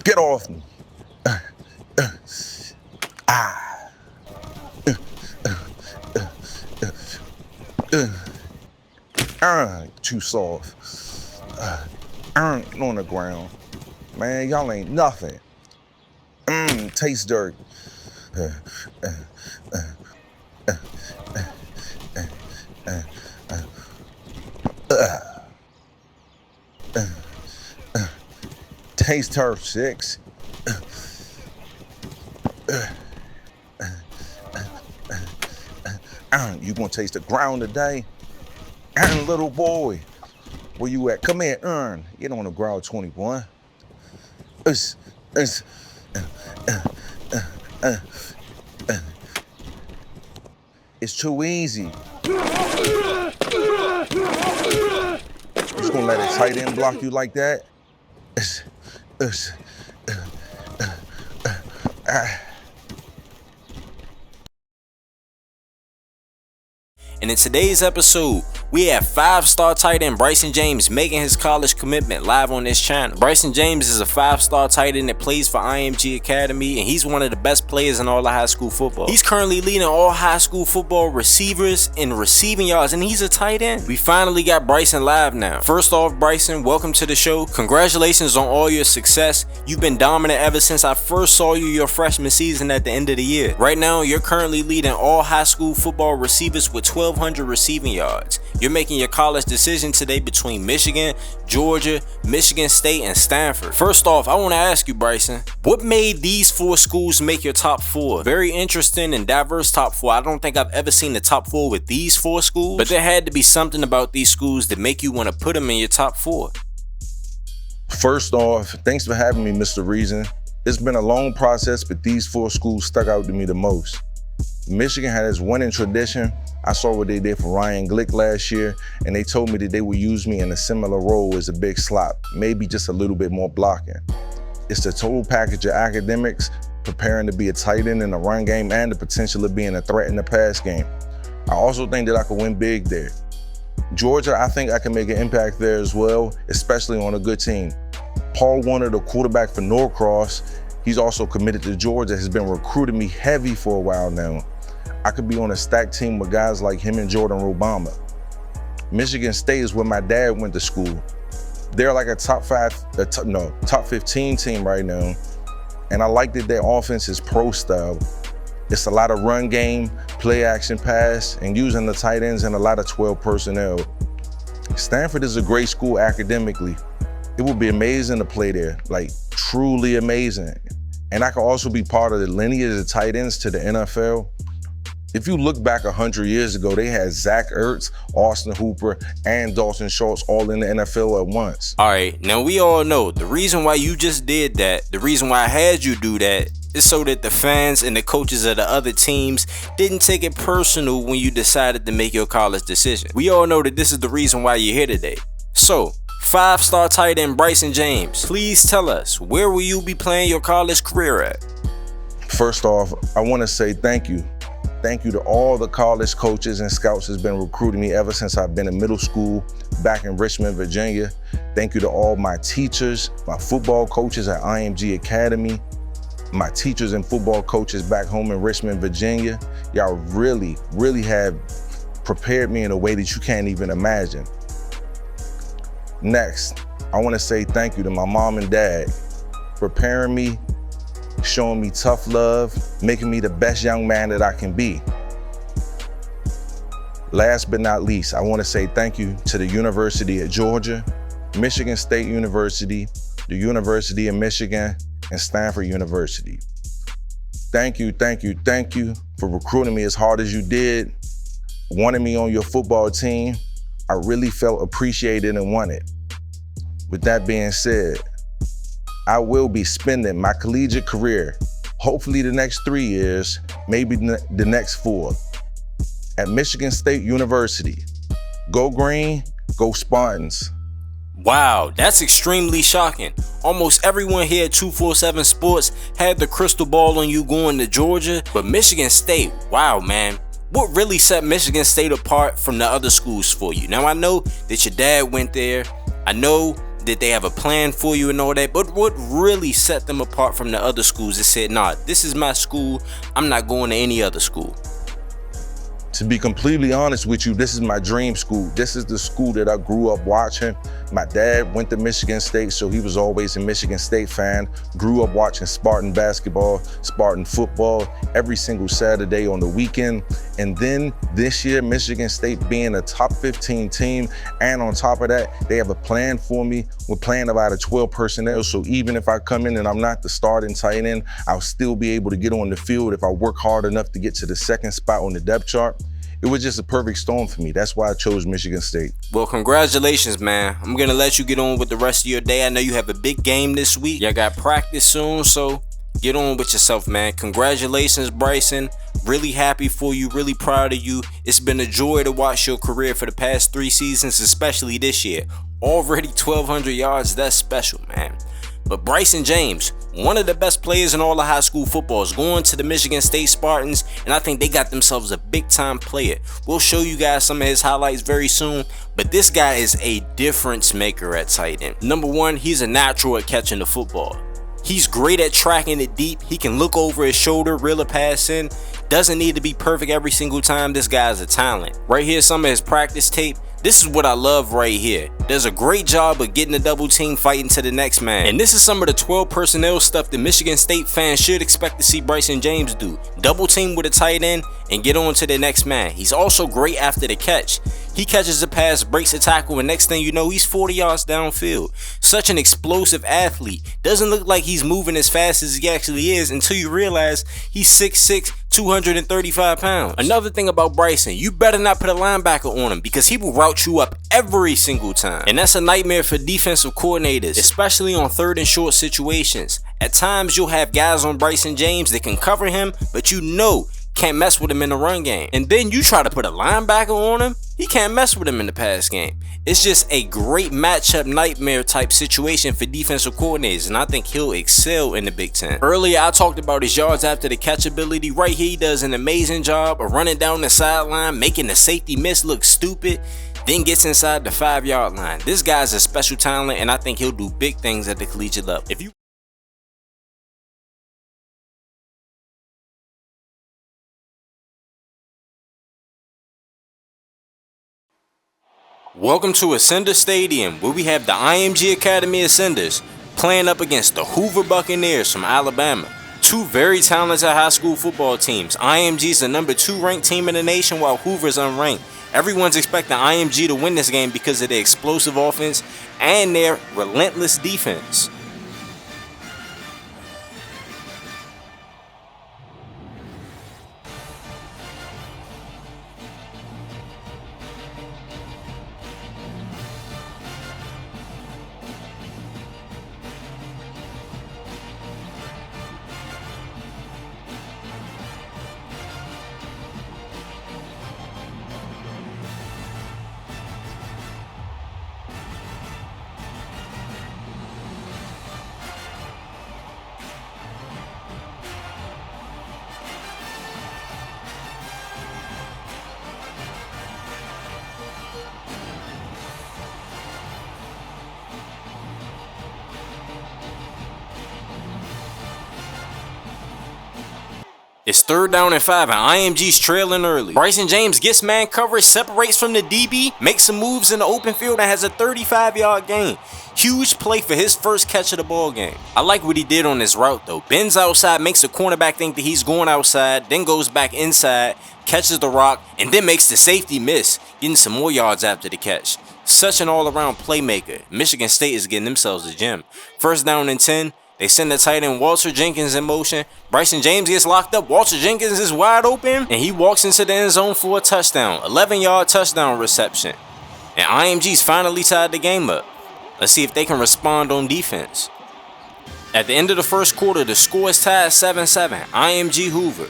Get off me. Too soft. On the ground. Man, y'all ain't nothing. Tastes dirt. Taste turf 6. You gonna taste the ground today? Little boy, where you at? Come here, get on the ground, 21. It's too easy. Just gonna let a tight end block you like that? And in today's episode, we have 5-star tight end Bryson James making his college commitment live on this channel. Bryson James is a 5-star tight end that plays for IMG Academy, and he's one of the best players in all of high school football. He's currently leading all high school football receivers in receiving yards, and he's a tight end. We finally got Bryson live now. First off, Bryson, welcome to the show. Congratulations on all your success. You've been dominant ever since I first saw you your freshman season at the end of the year. Right now, you're currently leading all high school football receivers with 1,200 receiving yards. You're making your college decision today between Michigan, Georgia, Michigan State, and Stanford. First off, I want to ask you, Bryson, what made these 4 schools make your top 4? Very interesting and diverse top 4. I don't think I've ever seen the top 4 with these 4 schools, but there had to be something about these schools that make you want to put them in your top 4. First off, thanks for having me, Mr. Reason. It's been a long process, but these 4 schools stuck out to me the most. Michigan had its winning tradition. I saw what they did for Ryan Glick last year, and they told me that they would use me in a similar role as a big slot, maybe just a little bit more blocking. It's the total package of academics, preparing to be a tight end in the run game, and the potential of being a threat in the pass game. I also think that I could win big there. Georgia, I think I can make an impact there as well, especially on a good team. Paul Warner, the quarterback for Norcross, he's also committed to Georgia, has been recruiting me heavy for a while now. I could be on a stacked team with guys like him and Jordan Obama. Michigan State is where my dad went to school. They're like a top 15 team right now. And I like that their offense is pro style. It's a lot of run game, play action pass, and using the tight ends and a lot of 12 personnel. Stanford is a great school academically. It would be amazing to play there, like truly amazing. And I could also be part of the lineage of tight ends to the NFL. If you look back 100 years ago, they had Zach Ertz, Austin Hoover, and Dalton Schultz all in the NFL at once. All right, now we all know the reason why you just did that, the reason why I had you do that, is so that the fans and the coaches of the other teams didn't take it personal when you decided to make your college decision. We all know that this is the reason why you're here today. So, 5-star tight end Bryson James, please tell us, where will you be playing your college career at? First off, I want to say thank you. Thank you to all the college coaches and scouts that's been recruiting me ever since I've been in middle school back in Richmond, Virginia. Thank you to all my teachers, my football coaches at IMG Academy, my teachers and football coaches back home in Richmond, Virginia. Y'all really, really have prepared me in a way that you can't even imagine. Next, I want to say thank you to my mom and dad, preparing me, showing me tough love, making me the best young man that I can be. Last but not least, I want to say thank you to the University of Georgia, Michigan State University, the University of Michigan, and Stanford University. Thank you, thank you, thank you for recruiting me as hard as you did, wanting me on your football team. I really felt appreciated and wanted. With that being said, I will be spending my collegiate career, hopefully the next 3 years, maybe the next 4, at Michigan State University. Go Green, go Spartans. Wow, that's extremely shocking. Almost everyone here at 247 Sports had the crystal ball on you going to Georgia, but Michigan State, wow man. What really set Michigan State apart from the other schools for you? Now I know that your dad went there, I know that they have a plan for you and all that, but what really set them apart from the other schools that said, nah, this is my school, I'm not going to any other school? To be completely honest with you, this is my dream school. This is the school that I grew up watching. My dad went to Michigan State, so he was always a Michigan State fan. Grew up watching Spartan basketball, Spartan football every single Saturday on the weekend. And then this year, Michigan State being a top 15 team, and on top of that, they have a plan for me. We're playing about a 12 personnel, so even if I come in and I'm not the starting tight end, I'll still be able to get on the field if I work hard enough to get to the second spot on the depth chart. It was just a perfect storm for me. That's why I chose Michigan State. Well, congratulations, man. I'm gonna let you get on with the rest of your day. I know you have a big game this week. Y'all got practice soon, so get on with yourself, man. Congratulations, Bryson. Really happy for you, really proud of you. It's been a joy to watch your career for the past 3 seasons, especially this year. Already 1,200 yards, that's special, man. But Bryson James, one of the best players in all of high school football, is going to the Michigan State Spartans, and I think they got themselves a big-time player. We'll show you guys some of his highlights very soon, but this guy is a difference maker at tight end. Number one, he's a natural at catching the football. He's great at tracking it deep. He can look over his shoulder, reel a pass in. Doesn't need to be perfect every single time. This guy's a talent. Right here, some of his practice tape. This is what I love right here. Does a great job of getting the double team, fighting to the next man. And this is some of the 12 personnel stuff that Michigan State fans should expect to see Bryson James do. Double team with a tight end and get on to the next man. He's also great after the catch. He catches the pass, breaks a tackle, and next thing you know, he's 40 yards downfield. Such an explosive athlete. Doesn't look like he's moving as fast as he actually is until you realize he's 6'6", 235 pounds. Another thing about Bryson, you better not put a linebacker on him because he will route you up every single time. And that's a nightmare for defensive coordinators, especially on third and short situations. At times, you'll have guys on Bryson James that can cover him, but you know can't mess with him in the run game. And then you try to put a linebacker on him, he can't mess with him in the pass game. It's just a great matchup nightmare type situation for defensive coordinators, and I think he'll excel in the Big Ten. Earlier, I talked about his yards after the catch ability. Right here, he does an amazing job of running down the sideline, making the safety miss look stupid, then gets inside the 5-yard line. This guy's a special talent, and I think he'll do big things at the collegiate level. Welcome to Ascender Stadium, where we have the IMG Academy Ascenders playing up against the Hoover Buccaneers from Alabama. Two very talented high school football teams. IMG is the number 2 ranked team in the nation, while Hoover's unranked. Everyone's expecting IMG to win this game because of their explosive offense and their relentless defense. It's 3rd down and 5 and IMG's trailing early. Bryson James gets man coverage, separates from the DB, makes some moves in the open field, and has a 35-yard gain. Huge play for his first catch of the ball game. I like what he did on this route though. Bends outside, makes the cornerback think that he's going outside, then goes back inside, catches the rock, and then makes the safety miss, getting some more yards after the catch. Such an all-around playmaker. Michigan State is getting themselves a gem. 1st down and 10. They send the tight end Walter Jenkins in motion. Bryson James gets locked up. Walter Jenkins is wide open, and he walks into the end zone for a touchdown. 11-yard touchdown reception. And IMG's finally tied the game up. Let's see if they can respond on defense. At the end of the first quarter, the score is tied 7-7. IMG Hoover.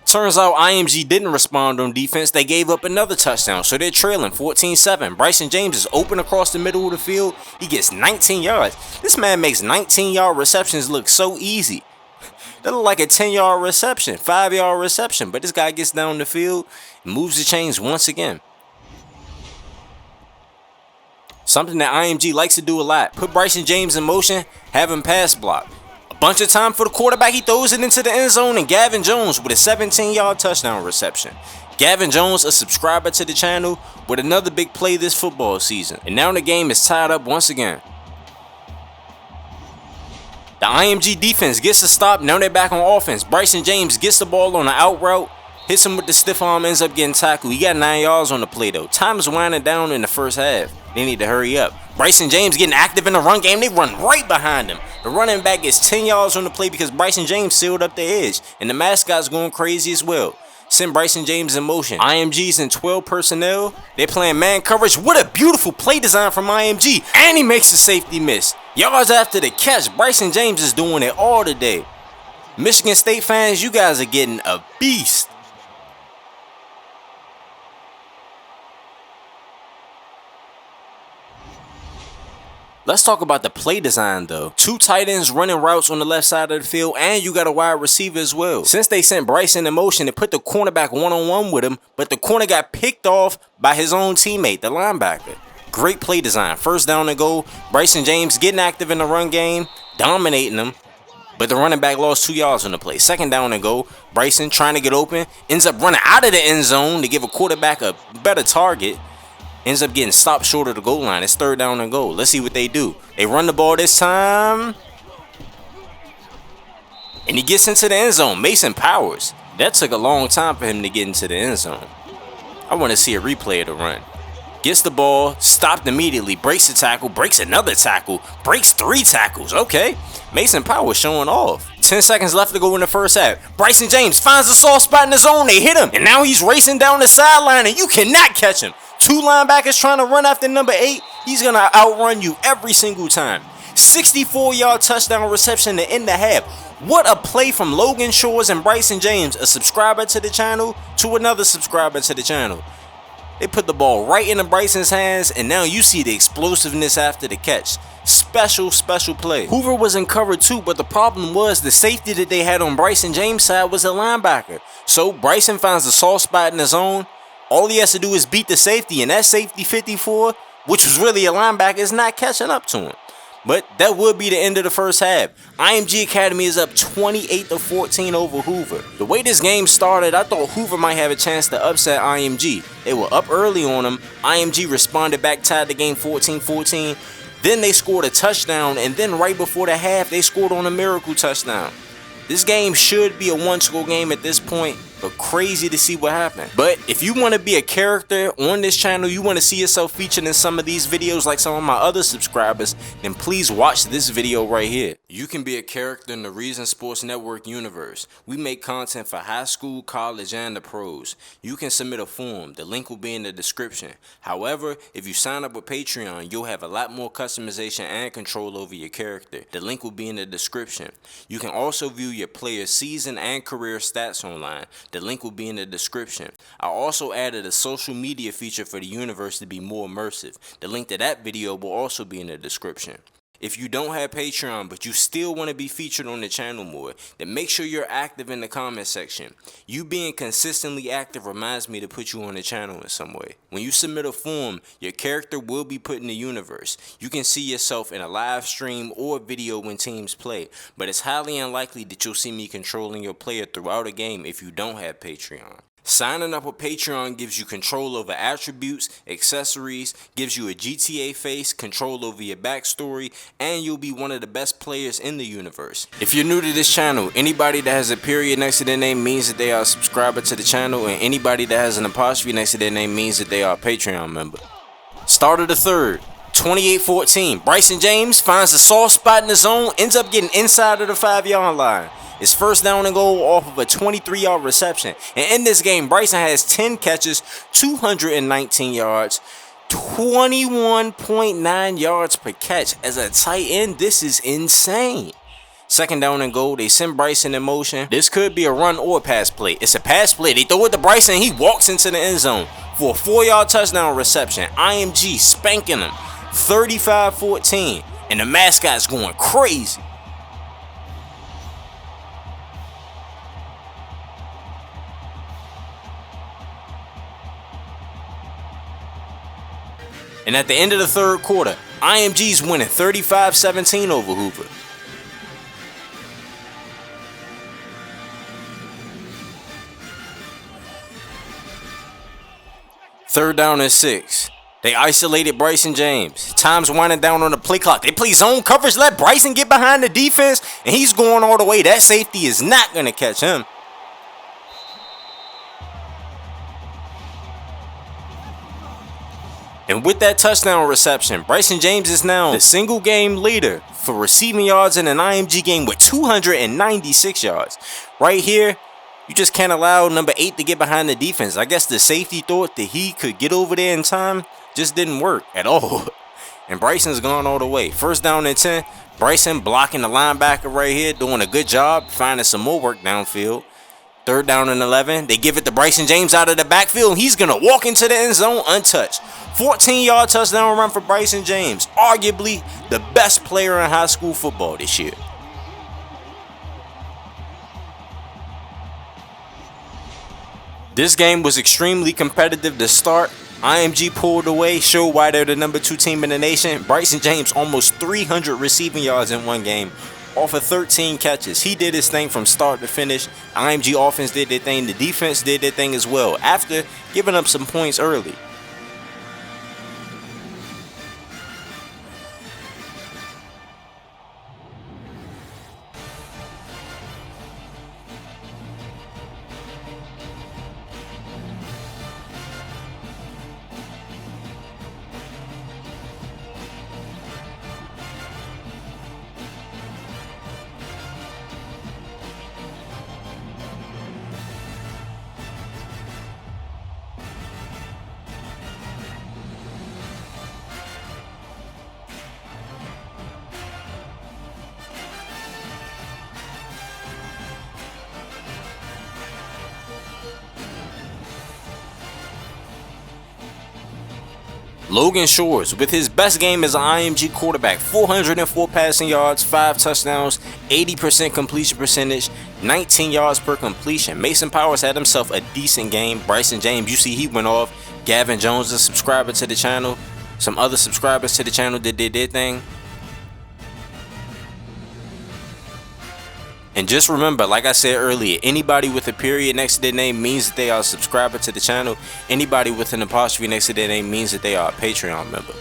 Turns out IMG didn't respond on defense. They gave up another touchdown, so they're trailing 14-7. Bryson James is open across the middle of the field. He gets 19 yards. This man makes 19-yard receptions look so easy. That look like a 10-yard reception, 5-yard reception, but this guy gets down the field and moves the chains once again. Something that IMG likes to do a lot. Put Bryson James in motion, have him pass block. Bunch of time for the quarterback, he throws it into the end zone, and Gavin Jones with a 17-yard touchdown reception. Gavin Jones, a subscriber to the channel, with another big play this football season. And now the game is tied up once again. The IMG defense gets a stop, now they're back on offense. Bryson James gets the ball on the out route, hits him with the stiff arm, ends up getting tackled. He got 9 yards on the play though. Time is winding down in the first half. They need to hurry up. Bryson James getting active in the run game. They run right behind him. The running back gets 10 yards on the play because Bryson James sealed up the edge. And the mascot's going crazy as well. Send Bryson James in motion. IMG's in 12 personnel. They're playing man coverage. What a beautiful play design from IMG. And he makes a safety miss. Yards after the catch. Bryson James is doing it all today. Michigan State fans, you guys are getting a beast. Let's talk about the play design though. 2 tight ends running routes on the left side of the field, and you got a wide receiver as well. Since they sent Bryson in motion, they put the cornerback one-on-one with him, but the corner got picked off by his own teammate, the linebacker. Great play design. First down and goal. Bryson James getting active in the run game, dominating them, but the running back lost 2 yards on the play. Second down and goal. Bryson trying to get open, ends up running out of the end zone to give a quarterback a better target. Ends up getting stopped short of the goal line. It's third down and goal. Let's see what they do. They run the ball this time. And he gets into the end zone. Mason Powers. That took a long time for him to get into the end zone. I want to see a replay of the run. Gets the ball, stopped immediately, breaks a tackle, breaks another tackle, breaks 3 tackles. Okay. Mason Powers showing off. 10 seconds left to go in the first half. Bryson James finds a soft spot in the zone. They hit him. And now he's racing down the sideline and you cannot catch him. 2 linebackers trying to run after number 8. He's going to outrun you every single time. 64-yard touchdown reception to end the half. What a play from Logan Shores and Bryson James, a subscriber to the channel, to another subscriber to the channel. They put the ball right into Bryson's hands, and now you see the explosiveness after the catch. Special play. Hoover was in cover too, but the problem was the safety that they had on Bryson James' side was a linebacker. So Bryson finds a soft spot in the zone. All he has to do is beat the safety, and that safety 54, which was really a linebacker, is not catching up to him. But that would be the end of the first half. IMG Academy is up 28-14 over Hoover. The way this game started, I thought Hoover might have a chance to upset IMG. They were up early on them. IMG responded back, tied the game 14-14. Then they scored a touchdown, and then right before the half, they scored on a miracle touchdown. This game should be a one-score game at this point, but crazy to see what happened. But if you want to be a character on this channel, you want to see yourself featured in some of these videos like some of my other subscribers, then please watch this video right here. You can be a character in the Reason Sports Network universe. We make content for high school, college, and the pros. You can submit a form. The link will be in the description. However, if you sign up with Patreon, you'll have a lot more customization and control over your character. The link will be in the description. You can also view your player's season and career stats online. The link will be in the description. I also added a social media feature for the universe to be more immersive. The link to that video will also be in the description. If you don't have Patreon, but you still want to be featured on the channel more, then make sure you're active in the comment section. You being consistently active reminds me to put you on the channel in some way. When you submit a form, your character will be put in the universe. You can see yourself in a live stream or video when teams play, but it's highly unlikely that you'll see me controlling your player throughout a game if you don't have Patreon. Signing up with Patreon gives you control over attributes, accessories, gives you a GTA face, control over your backstory, and you'll be one of the best players in the universe. If you're new to this channel, anybody that has a period next to their name means that they are a subscriber to the channel, and anybody that has an apostrophe next to their name means that they are a Patreon member. Start of the third. 28-14. Bryson James finds a soft spot in the zone, ends up getting inside of the 5-yard line. It's first down and goal off of a 23-yard reception. And in this game, Bryson has 10 catches, 219 yards, 21.9 yards per catch. As a tight end, this is insane. Second down and goal. They send Bryson in motion. This could be a run or a pass play. It's a pass play. They throw it to Bryson. He walks into the end zone for a 4-yard touchdown reception. IMG spanking him 35-14. And the mascot's going crazy. And at the end of the third quarter, IMG's winning 35-17 over Hoover. Third down and 6. They isolated Bryson James. Time's winding down on the play clock. They play zone coverage, let Bryson get behind the defense, and he's going all the way. That safety is not going to catch him. And with that touchdown reception, Bryson James is now the single game leader for receiving yards in an IMG game with 296 yards. Right here, you just can't allow number 8 to get behind the defense. I guess the safety thought that he could get over there in time just didn't work at all. And Bryson's gone all the way. First down and 10. Bryson blocking the linebacker right here, doing a good job, finding some more work downfield. Third down and 11. They give it to Bryson James out of the backfield, and he's going to walk into the end zone untouched. 14-yard touchdown run for Bryson James. Arguably the best player in high school football this year. This game was extremely competitive to start. IMG pulled away, showed why they're the number 2 team in the nation. Bryson James almost 300 receiving yards in one game off of 13 catches. He did his thing from start to finish. IMG offense did their thing. The defense did their thing as well after giving up some points early. Logan Shores, with his best game as an IMG quarterback, 404 passing yards, 5 touchdowns, 80% completion percentage, 19 yards per completion. Mason Powers had himself a decent game. Bryson James, you see he went off. Gavin Jones, a subscriber to the channel. Some other subscribers to the channel that did their thing. And just remember, like I said earlier, anybody with a period next to their name means that they are a subscriber to the channel. Anybody with an apostrophe next to their name means that they are a Patreon member.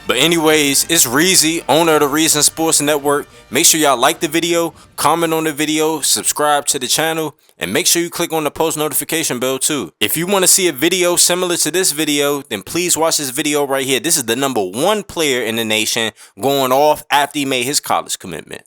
But anyways, it's Reezy, owner of the Reason Sports Network. Make sure y'all like the video, comment on the video, subscribe to the channel, and make sure you click on the post notification bell too. If you want to see a video similar to this video, then please watch this video right here. This is the #1 player in the nation going off after he made his college commitment.